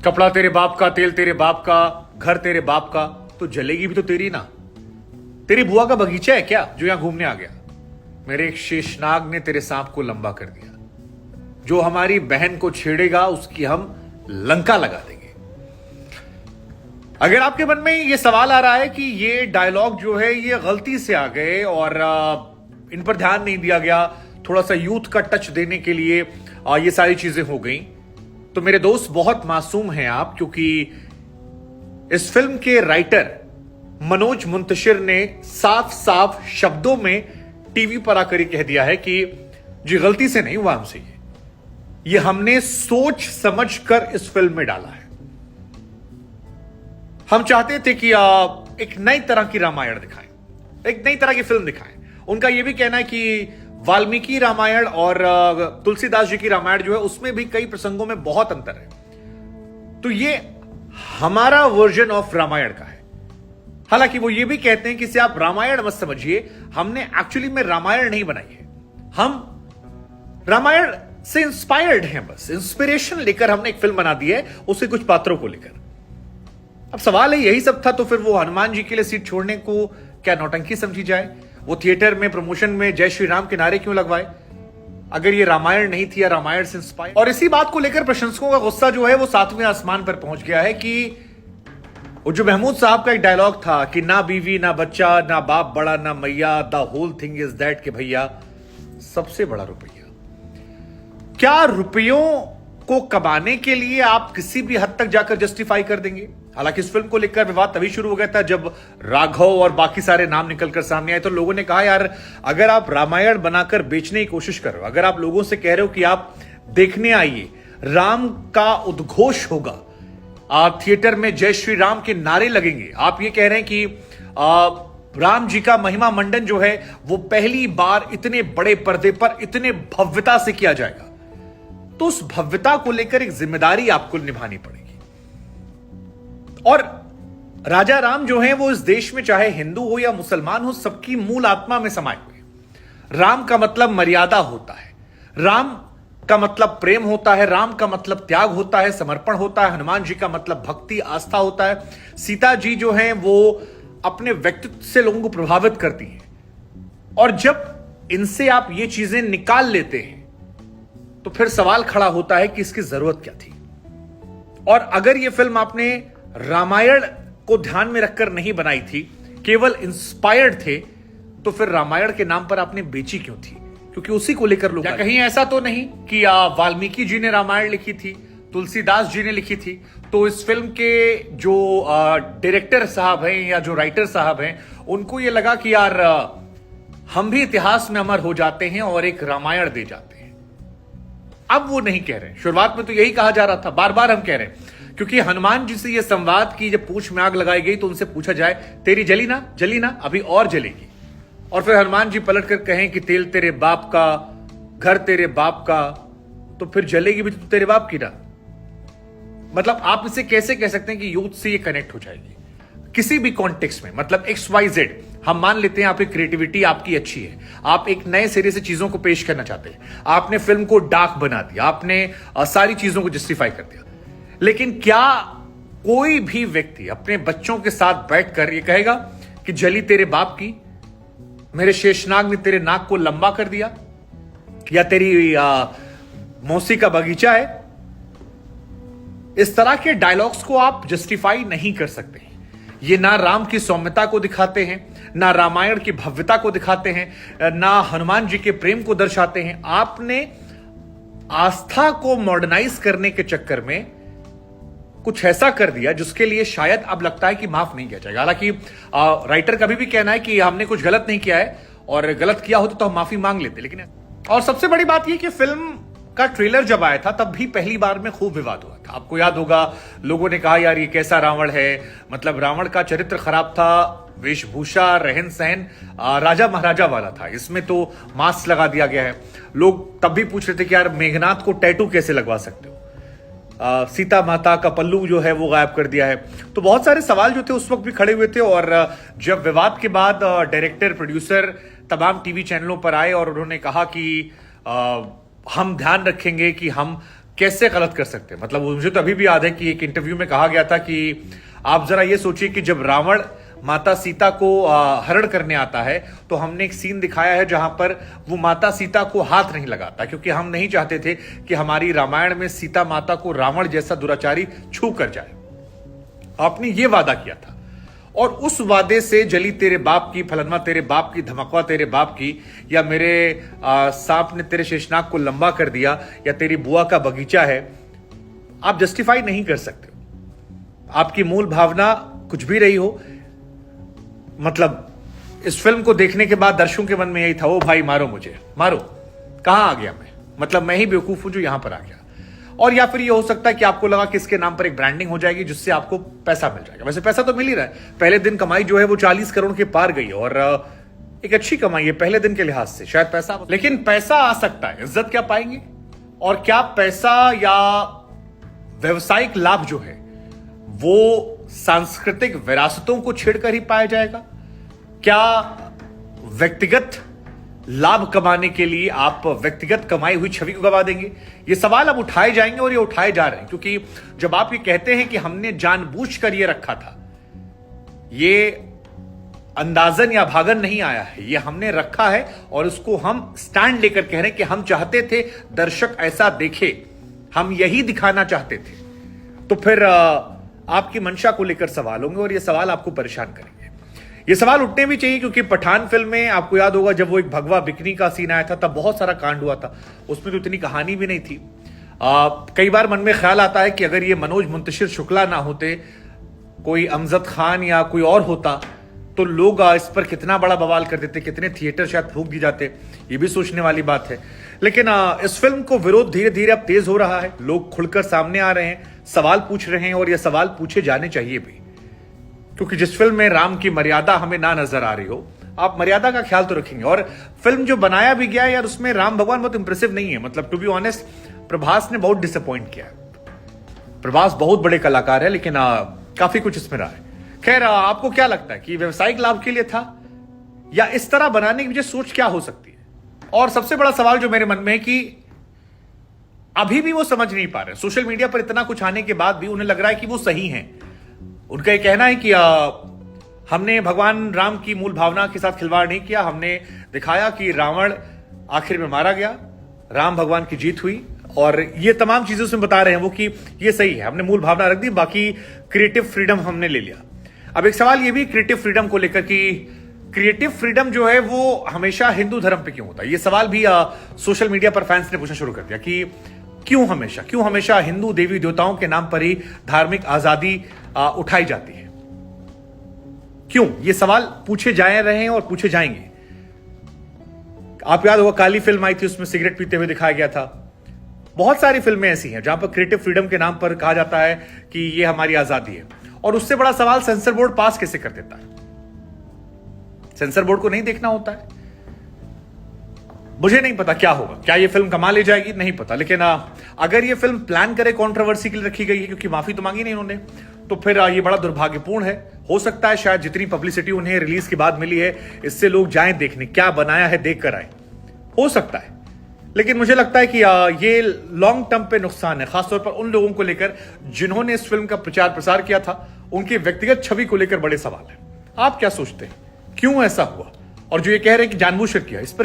कपड़ा तेरे बाप का, तेल तेरे बाप का, घर तेरे बाप का, तो जलेगी भी तो तेरी ना। तेरी बुआ का बगीचा है क्या जो यहां घूमने आ गया? मेरे एक शेषनाग ने तेरे सांप को लंबा कर दिया। जो हमारी बहन को छेड़ेगा उसकी हम लंका लगा देंगे। अगर आपके मन में ये सवाल आ रहा है कि ये डायलॉग जो है ये गलती से आ गए और इन पर ध्यान नहीं दिया गया, थोड़ा सा यूथ का टच देने के लिए ये सारी चीजें हो गई, तो मेरे दोस्त बहुत मासूम हैं आप, क्योंकि इस फिल्म के राइटर मनोज मुंतशिर ने साफ साफ शब्दों में टीवी पर आकर ही कह दिया है कि जी गलती से नहीं हुआ हमसे, ये हमने सोच समझ कर इस फिल्म में डाला है। हम चाहते थे कि एक नई तरह की रामायण दिखाएं, एक नई तरह की फिल्म दिखाएं। उनका यह भी कहना है कि वाल्मीकि रामायण और तुलसीदास जी की रामायण जो है उसमें भी कई प्रसंगों में बहुत अंतर है, तो ये हमारा वर्जन ऑफ रामायण का है। हालांकि वो ये भी कहते हैं कि इसे आप रामायण मत समझिए, हमने एक्चुअली में रामायण नहीं बनाई है, हम रामायण से इंस्पायर्ड हैं, बस इंस्पिरेशन लेकर हमने एक फिल्म बना दी है, उसके कुछ पात्रों को लेकर। अब सवाल है यही सब था तो फिर वो हनुमान जी के लिए सीट छोड़ने को क्या नौटंकी समझी जाए? वो थिएटर में प्रमोशन में जय श्री राम के नारे क्यों लगवाए अगर ये रामायण नहीं थी या रामायण से इंस्पायर? और इसी बात को लेकर प्रशंसकों का गुस्सा जो है वो 7वें आसमान पर पहुंच गया है कि वो जो महमूद साहब का एक डायलॉग था कि ना बीवी ना बच्चा ना बाप बड़ा ना मैया, the whole thing is that कि भैया सबसे बड़ा रुपया। क्या रुपयों को कमाने के लिए आप किसी भी हद तक जाकर जस्टिफाई कर देंगे? हालांकि इस फिल्म को लेकर विवाद तभी शुरू हो गया था जब राघव और बाकी सारे नाम निकलकर सामने आए, तो लोगों ने कहा यार अगर आप रामायण बनाकर बेचने की कोशिश कर रहे हो, अगर आप लोगों से कह रहे हो कि आप देखने आइए, राम का उद्घोष होगा, थिएटर में जय श्री राम के नारे लगेंगे, आप ये कह रहे हैं कि राम जी का महिमा मंडन जो है वो पहली बार इतने बड़े पर्दे पर इतने भव्यता से किया जाएगा, तो उस भव्यता को लेकर एक जिम्मेदारी आपको निभानी पड़ेगी। और राजा राम जो हैं वो इस देश में चाहे हिंदू हो या मुसलमान हो सबकी मूल आत्मा में समाये हुए। राम का मतलब मर्यादा होता है, राम का मतलब प्रेम होता है, राम का मतलब त्याग होता है, समर्पण होता है, हनुमान जी का मतलब भक्ति आस्था होता है, सीता जी जो हैं वो अपने व्यक्तित्व से लोगों को प्रभावित करती हैं। और जब इनसे आप ये चीजें निकाल लेते हैं तो फिर सवाल खड़ा होता है कि इसकी जरूरत क्या थी। और अगर यह फिल्म आपने रामायण को ध्यान में रखकर नहीं बनाई थी, केवल इंस्पायर्ड थे, तो फिर रामायण के नाम पर आपने बेची क्यों थी? क्योंकि उसी को लेकर लोग, कहीं ऐसा तो नहीं कि वाल्मीकि जी ने रामायण लिखी थी, तुलसीदास जी ने लिखी थी, तो इस फिल्म के जो डायरेक्टर साहब हैं या जो राइटर साहब हैं उनको यह लगा कि यार हम भी इतिहास में अमर हो जाते हैं और एक रामायण दे जाते हैं। अब वो नहीं कह रहे, शुरुआत में तो यही कहा जा रहा था, बार बार हम कह रहे हैं, क्योंकि हनुमान जी से यह संवाद की जब पूंछ में आग लगाई गई तो उनसे पूछा जाए तेरी जली ना अभी और जलेगी, और फिर हनुमान जी पलट कर कहें कि तेल तेरे बाप का, घर तेरे बाप का, तो फिर जलेगी भी तो तेरे बाप की ना। मतलब आप इसे कैसे कह सकते हैं कि यूथ से ये कनेक्ट हो जाएगी किसी भी कॉन्टेक्स्ट में? मतलब XYZ हम मान लेते हैं आपकी क्रिएटिविटी आपकी अच्छी है, आप एक नए सिरे से चीजों को पेश करना चाहते हैं, आपने फिल्म को डार्क बना दिया, आपने सारी चीजों को जस्टिफाई कर दिया, लेकिन क्या कोई भी व्यक्ति अपने बच्चों के साथ बैठकर यह कहेगा कि जली तेरे बाप की, मेरे शेषनाग ने तेरे नाक को लंबा कर दिया, या तेरी मौसी का बगीचा है? इस तरह के डायलॉग्स को आप जस्टिफाई नहीं कर सकते हैं। ये ना राम की सौम्यता को दिखाते हैं, ना रामायण की भव्यता को दिखाते हैं, ना हनुमान जी के प्रेम को दर्शाते हैं। आपने आस्था को मॉडर्नाइज करने के चक्कर में कुछ ऐसा कर दिया जिसके लिए शायद अब लगता है कि माफ नहीं किया जाएगा। हालांकि राइटर का भी कहना है कि हमने कुछ गलत नहीं किया है और गलत किया होता तो हम माफी मांग लेते, लेकिन और सबसे बड़ी बात यह कि फिल्म का ट्रेलर जब आया था तब भी पहली बार में खूब विवाद हुआ था। आपको याद होगा लोगों ने कहा यार ये कैसा रावण है, मतलब रावण का चरित्र खराब था, वेशभूषा रहन सहन राजा महाराजा वाला था, इसमें तो मास्क लगा दिया गया है। लोग तब भी पूछ रहे थे कि यार मेघनाथ को टैटू कैसे लगवा सकते हो, सीता माता का पल्लू जो है वो गायब कर दिया है। तो बहुत सारे सवाल जो थे उस वक्त भी खड़े हुए थे, और जब विवाद के बाद डायरेक्टर प्रोड्यूसर तमाम टीवी चैनलों पर आए और उन्होंने कहा कि हम ध्यान रखेंगे कि हम कैसे गलत कर सकते हैं? मतलब मुझे तो अभी भी याद है कि एक इंटरव्यू में कहा गया था कि आप जरा ये सोचिए कि जब रावण माता सीता को हरण करने आता है तो हमने एक सीन दिखाया है जहां पर वो माता सीता को हाथ नहीं लगाता, क्योंकि हम नहीं चाहते थे कि हमारी रामायण में सीता माता को रावण जैसा दुराचारी छू कर जाए। आपने ये वादा किया था और उस वादे से जली तेरे बाप की, फलनवा तेरे बाप की, धमकवा तेरे बाप की, या मेरे सांप ने तेरे शेषनाग को लंबा कर दिया, या तेरी बुआ का बगीचा है, आप जस्टिफाई नहीं कर सकते। आपकी मूल भावना कुछ भी रही हो, मतलब इस फिल्म को देखने के बाद दर्शकों के मन में यही था, ओ भाई मारो मुझे, मारो, कहां आ गया मैं, मतलब मैं ही बेवकूफ हूं जो यहां पर आ गया। और या फिर ये हो सकता है कि आपको लगा कि इसके नाम पर एक ब्रांडिंग हो जाएगी जिससे आपको पैसा मिल जाएगा। वैसे पैसा तो मिल ही रहा है, पहले दिन कमाई जो है वो 40 करोड़ के पार गई और एक अच्छी कमाई है पहले दिन के लिहाज से, शायद पैसा, लेकिन पैसा आ सकता है, इज्जत क्या पाएंगे? और क्या पैसा या व्यवसायिक लाभ जो है वो सांस्कृतिक विरासतों को छेड़कर ही पाया जाएगा? क्या व्यक्तिगत लाभ कमाने के लिए आप व्यक्तिगत कमाई हुई छवि को गवा देंगे? ये सवाल अब उठाए जाएंगे और ये उठाए जा रहे हैं, क्योंकि जब आप ये कहते हैं कि हमने जानबूझकर ये रखा था, ये अंदाजन या भागन नहीं आया है, ये हमने रखा है और उसको हम स्टैंड लेकर कह रहे हैं कि हम चाहते थे दर्शक ऐसा देखे, हम यही दिखाना चाहते थे, तो फिर आपकी मंशा को लेकर सवाल होंगे और ये सवाल आपको परेशान करेंगे। ये सवाल उठने भी चाहिए, क्योंकि पठान फिल्म में आपको याद होगा जब वो एक भगवा बिकनी का सीन आया था तब बहुत सारा कांड हुआ था, उसमें तो इतनी कहानी भी नहीं थी। कई बार मन में ख्याल आता है कि अगर ये मनोज मुंतशिर शुक्ला ना होते, कोई अमजद खान या कोई और होता, तो लोग इस पर कितना बड़ा बवाल कर देते, कितने थिएटर शायद फूंक दी जाते, ये भी सोचने वाली बात है। लेकिन इस फिल्म को विरोध धीरे धीरे अब तेज हो रहा है, लोग खुलकर सामने आ रहे हैं, सवाल पूछ रहे हैं और ये सवाल पूछे जाने चाहिए भी, क्योंकि जिस फिल्म में राम की मर्यादा हमें ना नजर आ रही हो, आप मर्यादा का ख्याल तो रखेंगे। और फिल्म जो बनाया भी गया यार, उसमें राम भगवान बहुत इंप्रेसिव नहीं है, मतलब टू बी ऑनेस्ट प्रभास ने बहुत डिसअपॉइंट किया। प्रभास बहुत बड़े कलाकार है, लेकिन काफी कुछ इसमें रहा है। खैर, आपको क्या लगता है कि व्यावसायिक लाभ के लिए था या इस तरह बनाने की वजह सोच क्या हो सकती है? और सबसे बड़ा सवाल जो मेरे मन में है कि अभी भी वो समझ नहीं पा रहे, सोशल मीडिया पर इतना कुछ आने के बाद भी उन्हें लग रहा है कि वो सही हैं। उनका ये कहना है कि हमने भगवान राम की मूल भावना के साथ खिलवाड़ नहीं किया, हमने दिखाया कि रावण आखिर में मारा गया, राम भगवान की जीत हुई, और ये तमाम चीजें उसमें बता रहे हैं वो कि ये सही है, हमने मूल भावना रख दी, बाकी क्रिएटिव फ्रीडम हमने ले लिया। अब एक सवाल ये भी क्रिएटिव फ्रीडम को लेकर कि क्रिएटिव फ्रीडम जो है वो हमेशा हिंदू धर्म पे क्यों होता है? ये सवाल भी सोशल मीडिया पर फैंस ने पूछना शुरू कर दिया कि क्यों हमेशा हिंदू देवी देवताओं के नाम पर ही धार्मिक आजादी उठाई जाती है? क्यों? ये सवाल पूछे जा रहे हैं और पूछे जाएंगे। आप याद होगा काली फिल्म आई थी, उसमें सिगरेट पीते हुए दिखाया गया था। बहुत सारी फिल्में ऐसी हैं जहां पर क्रिएटिव फ्रीडम के नाम पर कहा जाता है कि ये हमारी आजादी है। और उससे बड़ा सवाल सेंसर बोर्ड पास कैसे कर देता है? सेंसर बोर्ड को नहीं देखना होता है? मुझे नहीं पता क्या होगा, क्या ये फिल्म कमा ले जाएगी, नहीं पता। लेकिन अगर ये फिल्म प्लान करे कंट्रोवर्सी के लिए रखी गई है, क्योंकि माफी तो मांगी नहीं उन्होंने, तो फिर ये बड़ा दुर्भाग्यपूर्ण है। हो सकता है शायद जितनी पब्लिसिटी उन्हें रिलीज के बाद मिली है, इससे लोग जाएं देखने, क्या बनाया है देख कर आए, हो सकता है। लेकिन मुझे लगता है कि ये लॉन्ग टर्म पे नुकसान है, खासतौर पर उन लोगों को लेकर जिन्होंने इस फिल्म का प्रचार प्रसार किया था, उनकी व्यक्तिगत छवि को लेकर बड़े सवाल है। आप क्या सोचते हैं, क्यों ऐसा हुआ? और जो ये कह रहे हैं कि जानबूझकर किया, इस पर